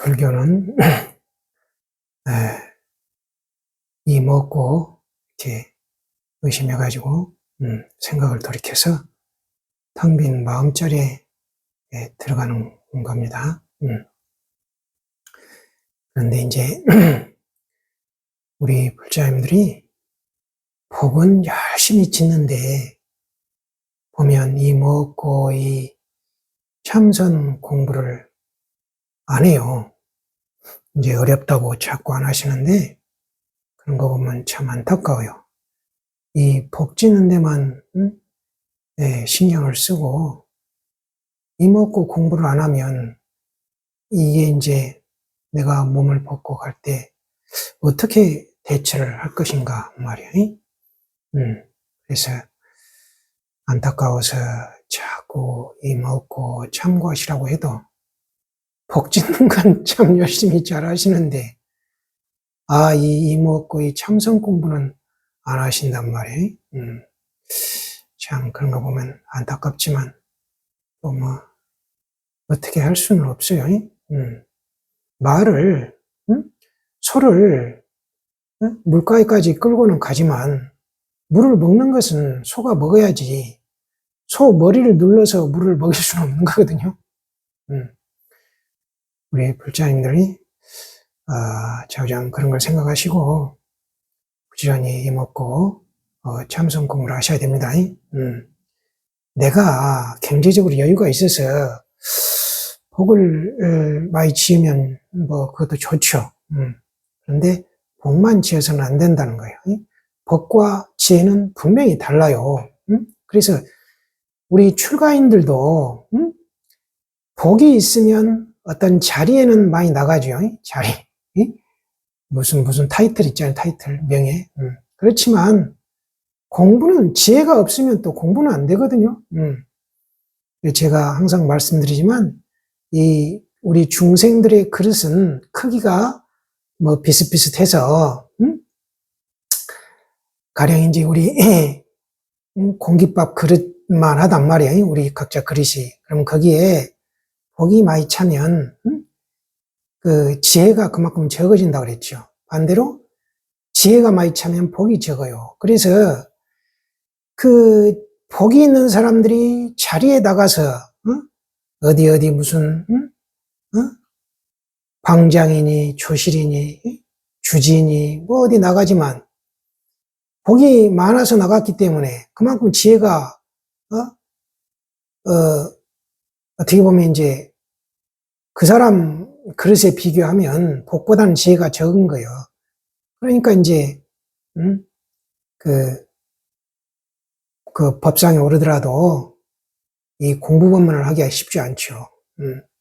불교는 이 먹고 이렇게 의심해가지고 생각을 돌이켜서 텅 빈 마음자리에 들어가는 겁니다. 그런데 이제 우리 불자님들이 복은 열심히 짓는데 보면 이 먹고 이 참선 공부를 안 해요. 이제 어렵다고 자꾸 안 하시는데 그런 거 보면 참 안타까워요. 이 복 짓는 데만 신경을 쓰고 이 먹고 공부를 안 하면 이게 이제 내가 몸을 벗고 갈 때 어떻게 대처를 할 것인가 말이야. 그래서 안타까워서 자꾸 이 먹고 참고하시라고 해도 복 짓는 건 참 열심히 잘 하시는데 이 먹고 이 참선 공부는 안 하신단 말이에요. 참 그런 거 보면 안타깝지만 또 뭐 어떻게 할 수는 없어요. 말을 소를 물가에까지 끌고는 가지만 물을 먹는 것은 소가 먹어야지 소 머리를 눌러서 물을 먹일 수는 없는 거거든요. 우리 불자님들이 자우장 그런 걸 생각하시고 부지런히 이먹고 참선 공부를 하셔야 됩니다. 내가 경제적으로 여유가 있어서 복을 많이 지으면 뭐 그것도 좋죠. 그런데 복만 지어서는 안 된다는 거예요. 복과 지혜는 분명히 달라요. 그래서 우리 출가인들도 복이 있으면 어떤 자리에는 많이 나가죠. 자리. 무슨 타이틀 있잖아요. 타이틀, 명예. 그렇지만 공부는 지혜가 없으면 또 공부는 안 되거든요. 제가 항상 말씀드리지만 우리 중생들의 그릇은 크기가 뭐 비슷비슷해서 가령 이제 우리 공깃밥 그릇만 하단 말이에요. 우리 각자 그릇이. 그럼 거기에 복이 많이 차면 그 지혜가 그만큼 적어진다 그랬죠. 반대로 지혜가 많이 차면 복이 적어요. 그래서 그 복이 있는 사람들이 자리에 나가서 어디 무슨 방장이니 조실이니 주지니 뭐 어디 나가지만 복이 많아서 나갔기 때문에 그만큼 지혜가 어떻게 보면 이제 그 사람 그릇에 비교하면 복보다는 지혜가 적은 거예요. 그러니까 이제 그 법상에 오르더라도 이 공부법문을 하기가 쉽지 않죠.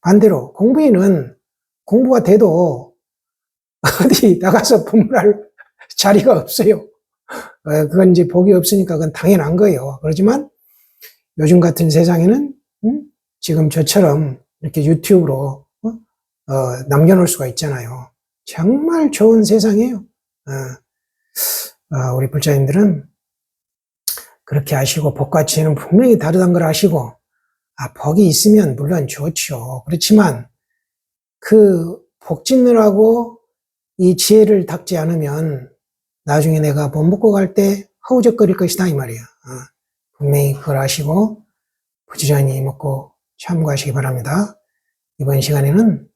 반대로 공부인은 공부가 돼도 어디 나가서 법문할 자리가 없어요. 그건 이제 복이 없으니까 그건 당연한 거예요. 그렇지만 요즘 같은 세상에는 지금 저처럼 이렇게 유튜브로 남겨놓을 수가 있잖아요. 정말 좋은 세상이에요. 우리 불자님들은 그렇게 아시고 복과 지혜는 분명히 다르다는 걸 아시고 복이 있으면 물론 좋죠. 그렇지만 그 복 짓느라고 이 지혜를 닦지 않으면 나중에 내가 못 먹고 갈 때 허우적거릴 것이다 이 말이야. 분명히 그걸 아시고 부지런히 먹고 참고하시기 바랍니다. 이번 시간에는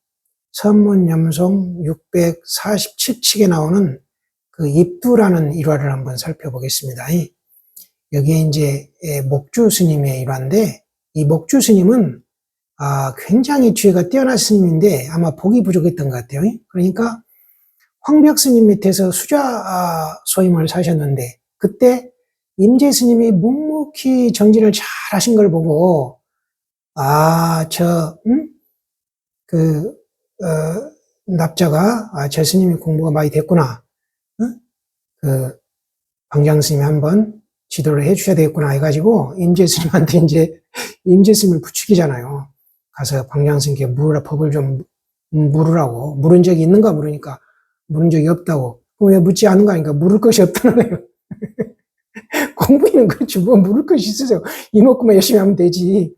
선문염송 647칙에 나오는 그 입두라는 일화를 한번 살펴보겠습니다. 여기에 이제 목주 스님의 일화인데 이 목주 스님은 굉장히 지혜가 뛰어난 스님인데 아마 복이 부족했던 것 같아요. 그러니까 황벽 스님 밑에서 수자 소임을 사셨는데 그때 임재 스님이 묵묵히 정진을 잘 하신 걸 보고 납자가 저 스님이 공부가 많이 됐구나. 방장 스님이 한번 지도를 해주셔야 되겠구나 해가지고 임재 스님한테 이제 임재 스님을 부추기잖아요. 가서 방장 스님께 법을 좀 물으라고. 물은 적이 있는가 물으니까 물은 적이 없다고. 그럼 왜 묻지 않은가 하니까 물을 것이 없다는 거예요. 공부는 그렇지 뭐 물을 것이 있으세요. 이먹고만 열심히 하면 되지.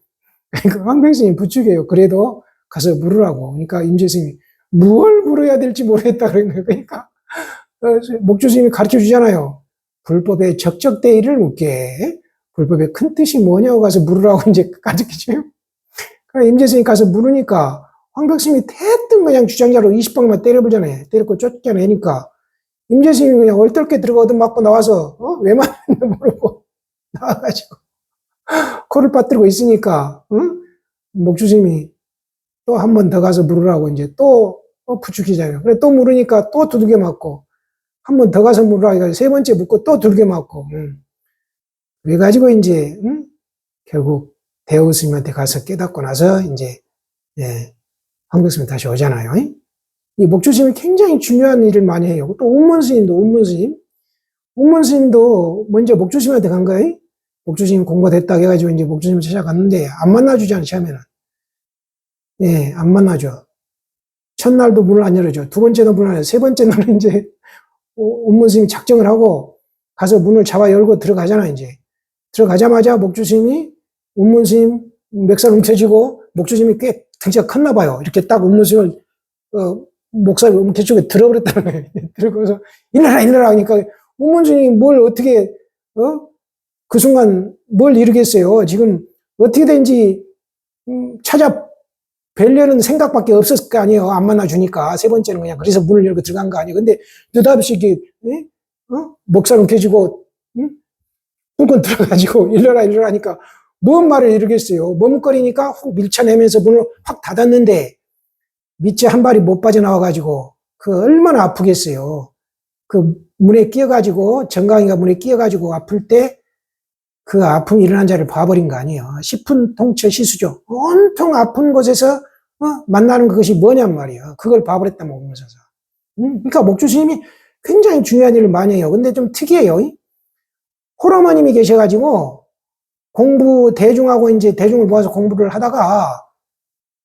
그러니까 황병 스님이 부추겨요. 그래도 가서 물으라고. 그러니까 임재 스님이 뭘 물어야 될지 모르겠다 그런 거예요. 그러니까 목주 스님이 가르쳐 주잖아요. 불법의 적적대의를 묻게. 불법의 큰 뜻이 뭐냐고 가서 물으라고 이제 가르쳐줘요. 그러니까 임재 스님이 가서 물으니까 황벽 스님이 대뜸 그냥 주장자로 20방만 때려보잖아요. 때렸고 쫓겨내니까 임재 스님이 그냥 얼떨게 들어가 얻어맞고 나와서 왜만 모르고 나와가지고 코를 빠뜨리고 있으니까 목주 스님이 또 한 번 더 가서 물으라고 이제 또 부추기잖아요. 그래 또 물으니까 또 두들겨 맞고 한 번 더 가서 물으라고 해가지고 세 번째 묻고 또 두들겨 맞고 그래가지고 이제 결국 대우 스님한테 가서 깨닫고 나서 이제 황벽 스님 다시 오잖아요. 이 목주 스님이 굉장히 중요한 일을 많이 해요. 또 옥문 스님도 옥문 스님도 먼저 목주 스님한테 간 거예요. 목주 스님 공부됐다 해가지고 이제 목주 스님 찾아갔는데 안 만나주잖아요. 처음에는 안 만나줘. 첫날도 문을 안 열어줘. 두 번째도 문을 안 열어. 세 번째 날은 이제 옥문 스님이 작정을 하고 가서 문을 잡아 열고 들어가잖아. 이제 들어가자마자 목주 스님이 옥문 스님 멱살 움켜쥐고 목주 스님이 꽤 등치가 컸나 봐요. 이렇게 딱 옥문 스님을 목살 움켜쥐고 들어버렸다는 거예요. 들어가서 일어나 하니까 옥문 스님이 뭘 어떻게 그 순간 뭘 이루겠어요. 지금 어떻게든지 찾아 뵈려는 생각밖에 없었을 거 아니에요. 안 만나주니까. 세 번째는 그냥 그래서 문을 열고 들어간 거 아니에요. 근데 느닷없이 이렇게 목살 움켜쥐고 쿵쿵 들어가지고 일러라 하니까 뭔 말을 이루겠어요. 머뭇거리니까 훅 밀쳐내면서 문을 확 닫았는데 밑에 한 발이 못 빠져나와가지고 그 얼마나 아프겠어요. 그 문에 끼어가지고 정강이가 문에 끼어가지고 아플 때 그 아픔이 일어난 자를 봐버린 거 아니에요. 십푼통처 시수죠. 온통 아픈 곳에서 만나는 그것이 뭐냔 말이에요. 그걸 봐버렸다 먹으면서. 그러니까 목주 스님이 굉장히 중요한 일을 많이 해요. 근데 좀 특이해요. 홀어머님이 계셔가지고 공부 대중하고 이제 대중을 모아서 공부를 하다가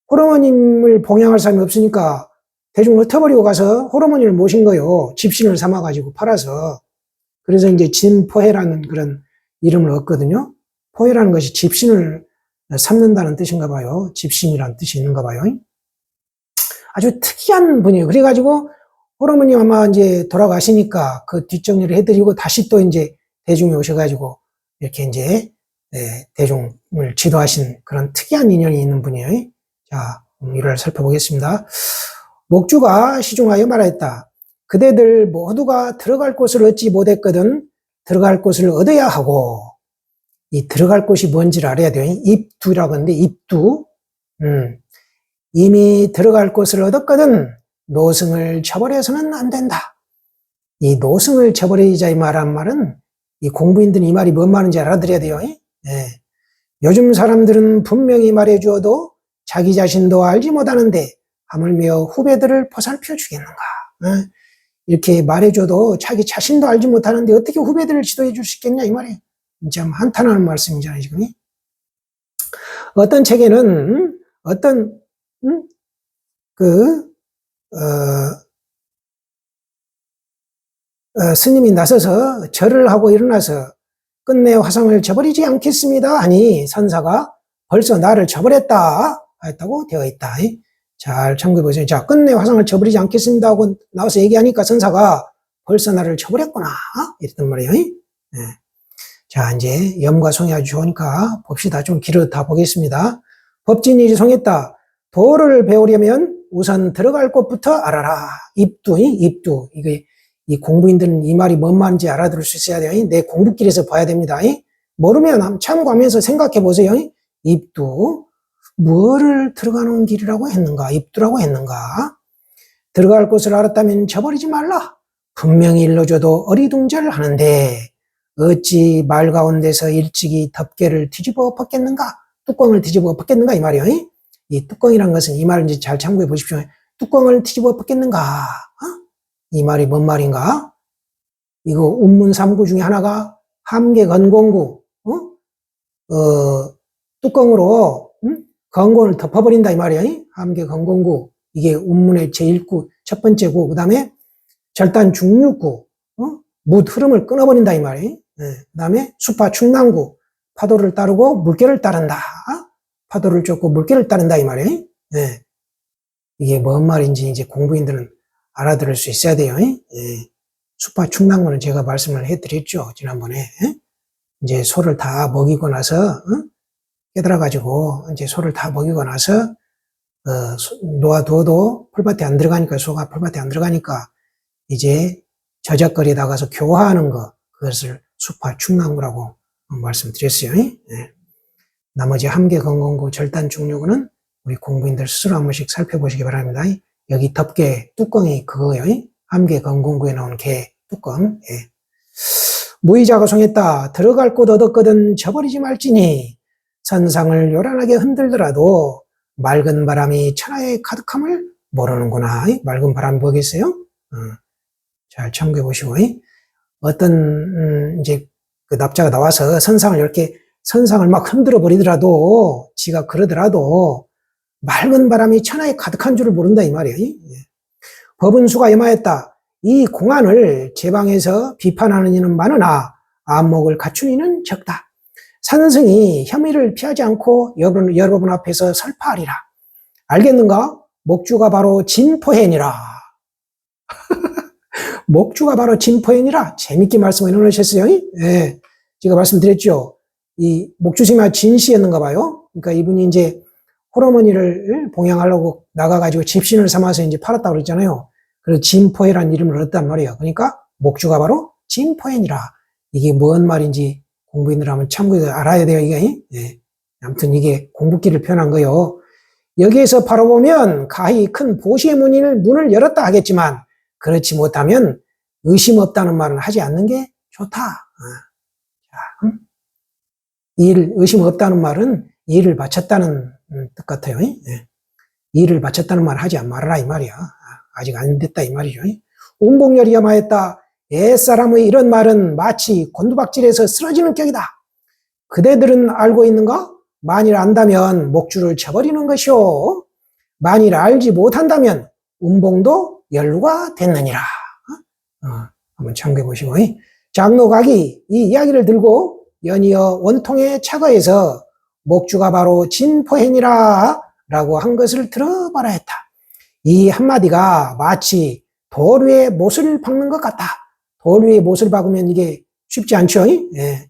홀어머님을 봉양할 사람이 없으니까 대중을 흩어버리고 가서 홀어머님을 모신 거예요. 집신을 삼아가지고 팔아서. 그래서 이제 진포해라는 그런 이름을 얻거든요. 포해라는 것이 집신을 삼는다는 뜻인가 봐요. 집신이라는 뜻이 있는가 봐요. 아주 특이한 분이에요. 그래가지고 홀어머님 아마 이제 돌아가시니까 그 뒷정리를 해드리고 다시 또 이제 대중이 오셔가지고 이렇게 이제 대중을 지도하신 그런 특이한 인연이 있는 분이에요. 자, 이를 살펴보겠습니다. 목주가 시중하여 말하였다. 그대들 모두가 들어갈 곳을 얻지 못했거든 들어갈 곳을 얻어야 하고 이 들어갈 곳이 뭔지를 알아야 돼요. 입두라고 하는데 입두. 이미 들어갈 곳을 얻었거든 노승을 쳐버려서는 안 된다. 이 노승을 쳐버리자 이 말한 말은 이 공부인들은 이 말이 뭔 말인지 알아들어야 돼요. 요즘 사람들은 분명히 말해주어도 자기 자신도 알지 못하는데 하물며 후배들을 보살펴 주겠는가. 이렇게 말해줘도 자기 자신도 알지 못하는데 어떻게 후배들을 지도해 줄 수 있겠냐 이 말이에요. 참 한탄하는 말씀이잖아요 지금. 어떤 책에는 어떤 스님이 나서서 절을 하고 일어나서 끝내 화상을 저버리지 않겠습니다 하니 선사가 벌써 나를 저버렸다 했다고 되어 있다. 잘 참고해 보세요. 자, 끝내 화상을 저버리지 않겠습니다 하고 나와서 얘기하니까 선사가 벌써 나를 저버렸구나 이랬단 말이에요. 자, 이제 염과 송이 아주 좋으니까 봅시다. 좀 길어다 보겠습니다. 법진이 송했다. 도를 배우려면 우선 들어갈 곳부터 알아라. 입두. 이게 이 공부인들은 이 말이 뭔 말인지 알아들을 수 있어야 돼요. 내 공부길에서 봐야 됩니다. 모르면 참고하면서 생각해 보세요. 입두. 뭐를 들어가는 길이라고 했는가? 입두라고 했는가? 들어갈 곳을 알았다면 저버리지 말라. 분명히 일러줘도 어리둥절하는데 어찌 말 가운데서 일찍이 덮개를 뒤집어 벗겠는가? 뚜껑을 뒤집어 벗겠는가? 이 말이에요. 이 뚜껑이란 것은 이 말을 이제 잘 참고해 보십시오. 뚜껑을 뒤집어 벗겠는가? 이 말이 뭔 말인가? 이거 운문삼구 중에 하나가 함계건공구, 뚜껑으로 건곤을 덮어버린다 이 말이에요. 함계건공구. 이게 운문의 제1구, 첫 번째 구. 그 다음에 절단 중류구, 묻 흐름을 끊어버린다 이 말이에요. 그 다음에 수파 충남구. 파도를 따르고 물결을 따른다. 파도를 쫓고 물결을 따른다 이 말이에요. 이게 뭔 말인지 이제 공부인들은 알아들을 수 있어야 돼요. 예. 수파 충당론은 제가 말씀을 해드렸죠. 지난번에. 예? 이제 소를 다 먹이고 나서, 깨달아가지고, 이제 소를 다 먹이고 나서, 놓아두어도 풀밭에 안 들어가니까, 소가 풀밭에 안 들어가니까, 이제 저작거리다가서 교화하는 거, 그것을 수파 충당구라고 말씀드렸어요. 예? 나머지 함계 건공구 절단 중류구는 우리 공부인들 스스로 한 번씩 살펴보시기 바랍니다. 여기 덮개 뚜껑이 그거예요. 함계 건공구에 나오는 개 뚜껑. 예. 무의자가 송했다. 들어갈 곳 얻었거든 저버리지 말지니 선상을 요란하게 흔들더라도 맑은 바람이 천하에 가득함을 모르는구나. 맑은 바람 보겠어요? 잘 참고해 보시고. 어떤 이제 그 납자가 나와서 선상을 이렇게 선상을 막 흔들어 버리더라도 지가 그러더라도 맑은 바람이 천하에 가득한 줄을 모른다 이 말이에요. 법은 수가 염하였다. 이 공안을 제방에서 비판하는 이는 많으나 안목을 갖춘 이는 적다. 산승이 혐의를 피하지 않고 여러분 앞에서 설파하리라. 알겠는가? 목주가 바로 진포현이라. 목주가 바로 진포현이라. 재밌게 말씀을 해놓으셨어요. 예. 제가 말씀드렸죠. 이 목주스님이 진씨였는가 봐요. 그러니까 이분이 이제 홀어머니를 봉양하려고 나가가지고 집신을 삼아서 이제 팔았다고 그랬잖아요. 그래서 진포해라는 이름을 얻었단 말이에요. 그러니까 목주가 바로 진포해니라. 이게 뭔 말인지 공부인들 한번 참고해서 알아야 돼요, 이게. 예. 아무튼 이게 공부기를 표현한 거요. 여기에서 바로 보면 가히 큰 보시의 문을 열었다 하겠지만 그렇지 못하면 의심 없다는 말은 하지 않는 게 좋다. 의심 없다는 말은 이의를 바쳤다는 뜻 같아요. 예. 이의를 바쳤다는 말 하지 말아라 이 말이야. 아직 안 됐다 이 말이죠. 운복열이 염하였다. 옛사람의 이런 말은 마치 곤두박질에서 쓰러지는 격이다. 그대들은 알고 있는가? 만일 안다면 목주를 쳐버리는 것이오. 만일 알지 못한다면 운봉도 연루가 됐느니라. 한번 참고해 보시고. 장로각이 이 이야기를 들고 연이어 원통의 차거에서 목주가 바로 진포현이라 라고 한 것을 들어봐라 했다. 이 한마디가 마치 돌 위에 못을 박는 것 같다. 돌 위에 못을 박으면 이게 쉽지 않죠. 예.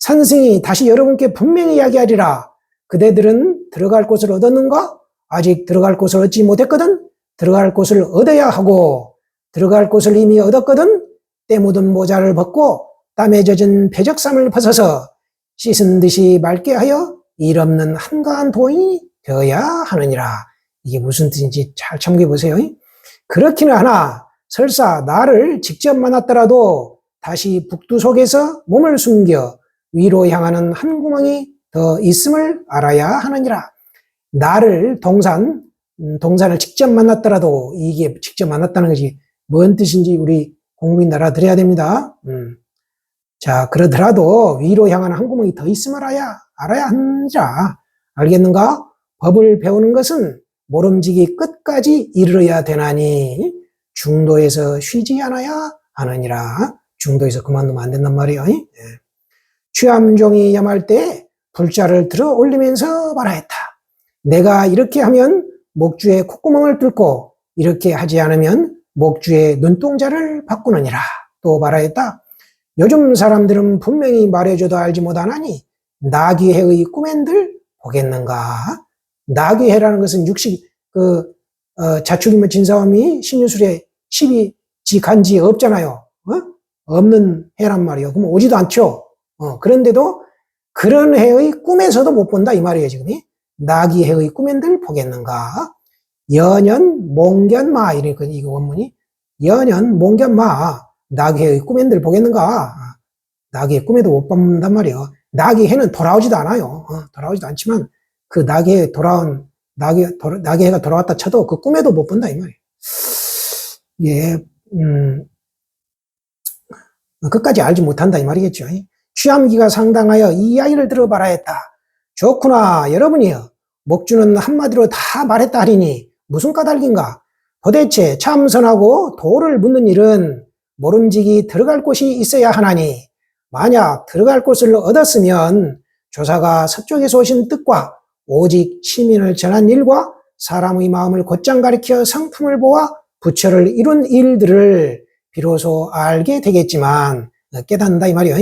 산승이 다시 여러분께 분명히 이야기하리라. 그대들은 들어갈 곳을 얻었는가? 아직 들어갈 곳을 얻지 못했거든. 들어갈 곳을 얻어야 하고 들어갈 곳을 이미 얻었거든. 때 묻은 모자를 벗고 땀에 젖은 배적삼을 벗어서 씻은 듯이 맑게 하여 일 없는 한가한 도인이 되어야 하느니라. 이게 무슨 뜻인지 잘 참고해 보세요. 그렇기는 하나 설사 나를 직접 만났더라도 다시 북두 속에서 몸을 숨겨 위로 향하는 한 구멍이 더 있음을 알아야 하느니라. 나를 동산을 직접 만났더라도 이게 직접 만났다는 것이 뭔 뜻인지 우리 공부인 알아들어야 됩니다. 자, 그러더라도 위로 향하는 한 구멍이 더 있음을 알아야 하느니라. 알겠는가? 법을 배우는 것은 모름지기 끝까지 이르러야 되나니 중도에서 쉬지 않아야 하느니라. 중도에서 그만두면 안 된단 말이에요. 예. 취함종이 염할 때 불자를 들어 올리면서 말하였다. 내가 이렇게 하면 목주의 콧구멍을 뚫고 이렇게 하지 않으면 목주의 눈동자를 바꾸느니라. 또 말하였다. 요즘 사람들은 분명히 말해줘도 알지 못하나니 나귀해의 꿈엔들 보겠는가? 나귀해라는 것은 자축이면 진사오미 신유술에 12지 간지 없잖아요. 없는 해란 말이에요. 그럼 오지도 않죠. 그런데도 그런 해의 꿈에서도 못 본다 이 말이에요 지금. 나귀해의 꿈엔들 보겠는가? 연연 몽견마 이러니까 이거 원문이 연연 몽견마 나귀해의 꿈엔들 보겠는가? 나귀의 꿈에도 못 본단 말이에요. 나귀해는 돌아오지도 않아요. 돌아오지도 않지만 그 나귀해가 돌아왔다 쳐도 그 꿈에도 못 본다 이 말이에요. 예, 끝까지 알지 못한다 이 말이겠죠. 취함기가 상당하여 이 이야기를 들어봐라 했다. 좋구나 여러분이여. 목주는 한마디로 다 말했다 하리니 무슨 까닭인가? 도대체 참선하고 도를 묻는 일은 모름지기 들어갈 곳이 있어야 하나니 만약 들어갈 곳을 얻었으면 조사가 서쪽에서 오신 뜻과 오직 시민을 전한 일과 사람의 마음을 곧장 가리켜 성품을 보아 부처를 이룬 일들을 비로소 알게 되겠지만 깨닫는다 이 말이요.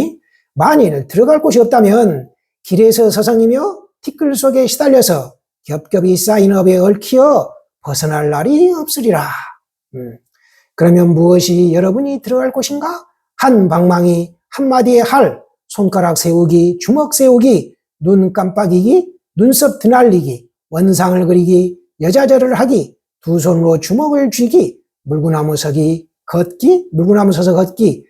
만일 들어갈 곳이 없다면 길에서 서성이며 티끌 속에 시달려서 겹겹이 쌓인 업에 얽혀 벗어날 날이 없으리라. 그러면 무엇이 여러분이 들어갈 곳인가? 한 방망이, 한마디의 할, 손가락 세우기, 주먹 세우기, 눈 깜빡이기, 눈썹 드날리기, 원상을 그리기, 여자절을 하기, 두 손으로 주먹을 쥐기, 물구나무 서기, 걷기, 물구나무 서서 걷기,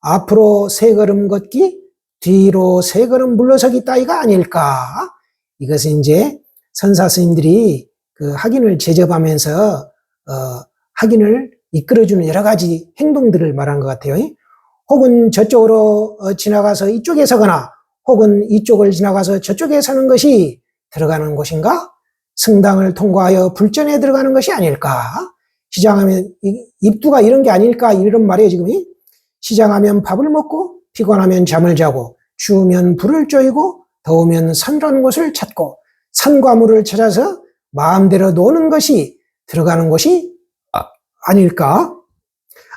앞으로 세 걸음 걷기, 뒤로 세 걸음 물러서기 따위가 아닐까? 이것은 이제 선사 스님들이 그 학인을 제접하면서 학인을 이끌어주는 여러 가지 행동들을 말한 것 같아요. 혹은 저쪽으로 지나가서 이쪽에 서거나 혹은 이쪽을 지나가서 저쪽에 서는 것이 들어가는 곳인가? 성당을 통과하여 불전에 들어가는 것이 아닐까? 시장하면 입두가 이런 게 아닐까? 이런 말이에요 지금. 시장하면 밥을 먹고 피곤하면 잠을 자고 추우면 불을 쬐고 더우면 산란 곳을 찾고 산과 물을 찾아서 마음대로 노는 것이 들어가는 곳이 아닐까?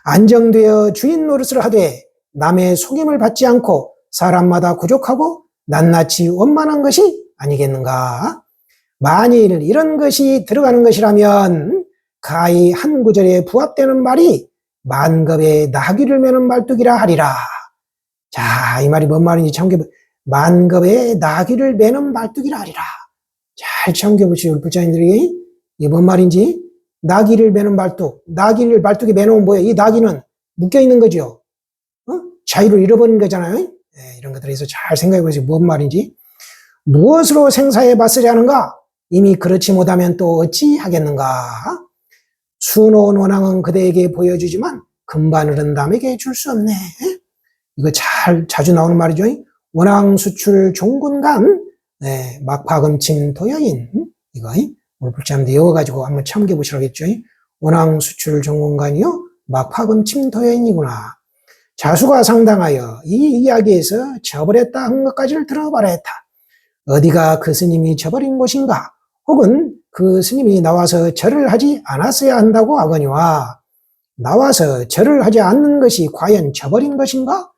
안정되어 주인 노릇을 하되 남의 속임을 받지 않고 사람마다 부족하고 낱낱이 원만한 것이 아니겠는가? 만일 이런 것이 들어가는 것이라면 가히 한 구절에 부합되는 말이 만겁에 나귀를 매는 말뚝이라 하리라. 자, 이 말이 뭔 말인지 참겨보세요. 만겁에 나귀를 매는 말뚝이라 하리라. 잘 참겨보시오, 불자님들이. 이게 뭔 말인지. 나귀를 매는 말뚝. 나귀를 말뚝에 매놓으면 뭐예요? 이 나귀는 묶여있는 거죠. 자유를 잃어버린 거잖아요. 네, 이런 것들에 대해서 잘 생각해보세요. 뭔 말인지. 무엇으로 생사에 맞서려 하는가? 이미 그렇지 못하면 또 어찌 하겠는가? 수놓은 원앙은 그대에게 보여주지만 금반을은 남에게 줄 수 없네. 이거 자주 나오는 말이죠. 원앙 수출 종군간, 네, 막파금침 도여인. 이거 오늘 불자님들 외워가지고 한번 참겨보시라겠죠. 원앙 수출 종군간이요, 막파금침 도여인이구나. 자수가 상당하여 이 이야기에서 저버렸다 한 것까지를 들어봐라 했다. 어디가 그 스님이 저버린 곳인가? 혹은 그 스님이 나와서 절을 하지 않았어야 한다고 하거니와 나와서 절을 하지 않는 것이 과연 저버린 것인가?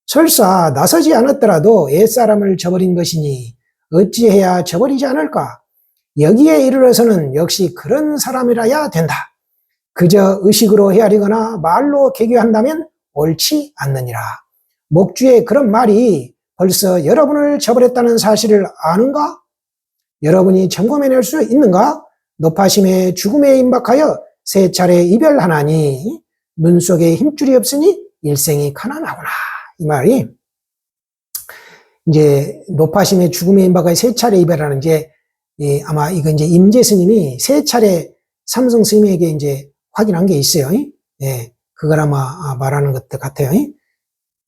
설사 나서지 않았더라도 옛사람을 저버린 것이니 어찌해야 저버리지 않을까? 여기에 이르러서는 역시 그런 사람이라야 된다. 그저 의식으로 헤아리거나 말로 개교한다면 옳지 않느니라. 목주의 그런 말이 벌써 여러분을 저버렸다는 사실을 아는가? 여러분이 점검해낼 수 있는가? 노파심의 죽음에 임박하여 세 차례 이별하나니 눈 속에 힘줄이 없으니 일생이 가난하구나. 이 말이 이제 노파심의 죽음에 임박하여 세 차례 이별하는 이제 아마 이거 이제 임재 스님이 세 차례 삼성 스님에게 이제 확인한 게 있어요. 예, 그걸 아마 말하는 것 같아요.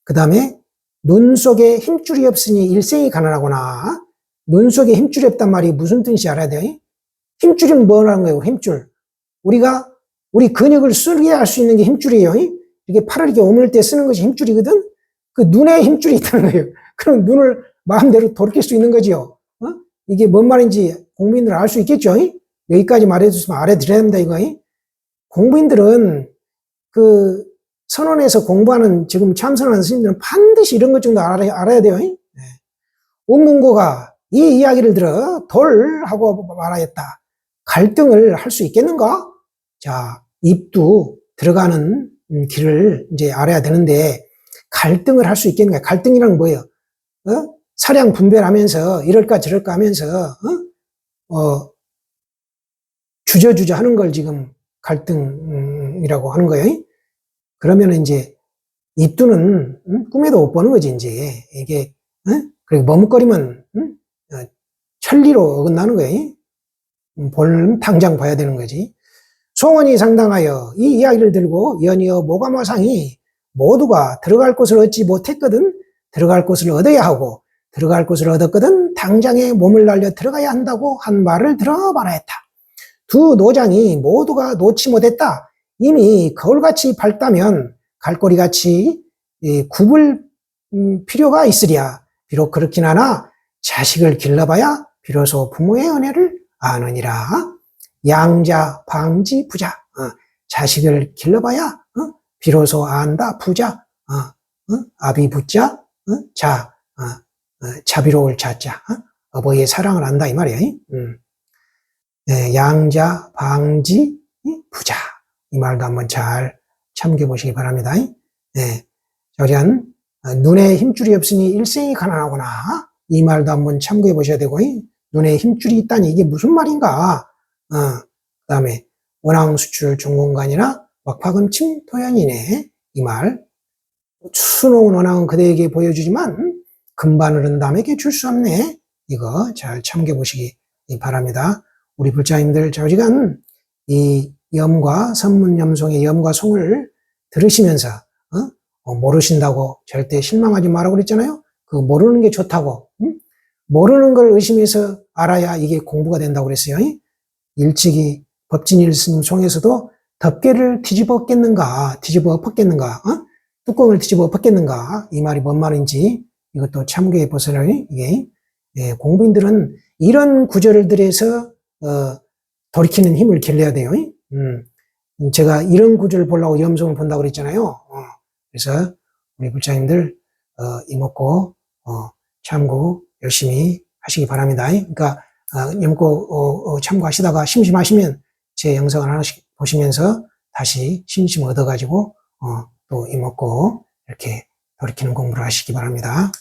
그 다음에 눈 속에 힘줄이 없으니 일생이 가난하구나. 눈 속에 힘줄이 없단 말이 무슨 뜻인지 알아야 돼요. 힘줄이면 뭐라는 거예요? 힘줄. 우리 근육을 쓰게 할 수 있는 게 힘줄이에요. 이렇게 팔을 이렇게 오물 때 쓰는 것이 힘줄이거든. 그 눈에 힘줄이 있다는 거예요. 그럼 눈을 마음대로 돌이킬 수 있는 거지요. 이게 뭔 말인지 공부인들은 알 수 있겠죠. 여기까지 말해주시면 알아들어야 됩니다. 이거. 공부인들은 그 선원에서 공부하는 지금 참선하는 스님들은 반드시 이런 것 정도 알아야 돼요. 원문고가 이 이야기를 들어 돌 하고 말하였다. 갈등을 할 수 있겠는가? 자, 입도 들어가는 길을 이제 알아야 되는데 갈등을 할 수 있겠는가? 갈등이란 뭐예요? 사량 분별하면서 이럴까 저럴까 하면서 주저주저 하는 걸 지금 갈등이라고 하는 거예요. 그러면 이제 입두는 꿈에도 못 보는 거지 이제 이게 그리고 머뭇거리면 천리로 어긋나는 거예요. 당장 봐야 되는 거지. 소원이 상당하여 이 이야기를 들고 연이어 모가모상이 모두가 들어갈 곳을 얻지 못했거든 들어갈 곳을 얻어야 하고 들어갈 곳을 얻었거든 당장에 몸을 날려 들어가야 한다고 한 말을 들어봐라 했다. 두 노장이 모두가 놓지 못했다. 이미 거울같이 밝다면 갈고리같이 굽을 필요가 있으랴. 비록 그렇긴 하나 자식을 길러봐야 비로소 부모의 은혜를 아느니라. 양자, 방지, 부자. 자식을 길러봐야 비로소 안다, 부자. 아비 부자, 자, 자비로울 자자. 어버이의 사랑을 안다 이 말이에요. 네, 양자, 방지, 부자. 이 말도 한번 잘 참겨 보시기 바랍니다. 네, 저리한 눈에 힘줄이 없으니 일생이 가난하구나. 이 말도 한번 참고해 보셔야 되고, 눈에 힘줄이 있다니 이게 무슨 말인가. 그 다음에 원앙수출 중공간이나 막파금 침토연이네. 이 말. 수놓은 원앙은 그대에게 보여주지만 금반을은 남에게 줄 수 없네. 이거 잘 참겨 보시기 바랍니다. 우리 불자님들 저지간 이 염과 선문염송의 염과 송을 들으시면서 모르신다고 절대 실망하지 말라고 그랬잖아요. 그 모르는 게 좋다고. 모르는 걸 의심해서 알아야 이게 공부가 된다고 그랬어요. 일찍이 법진일 스님 송에서도 덮개를 뒤집어 엎겠는가, 뚜껑을 뒤집어 엎겠는가, 이 말이 뭔 말인지 이것도 참고해 보세요. 이게 공부인들은 이런 구절들에서 돌이키는 힘을 길러야 돼요. 제가 이런 구절을 보려고 염송을 본다고 그랬잖아요. 그래서 우리 불자님들 이먹고 참고 열심히 하시기 바랍니다. 그러니까 염고 참고하시다가 심심하시면 제 영상을 하나씩 보시면서 다시 심심 얻어가지고 또 이먹고 이렇게 돌이키는 공부를 하시기 바랍니다.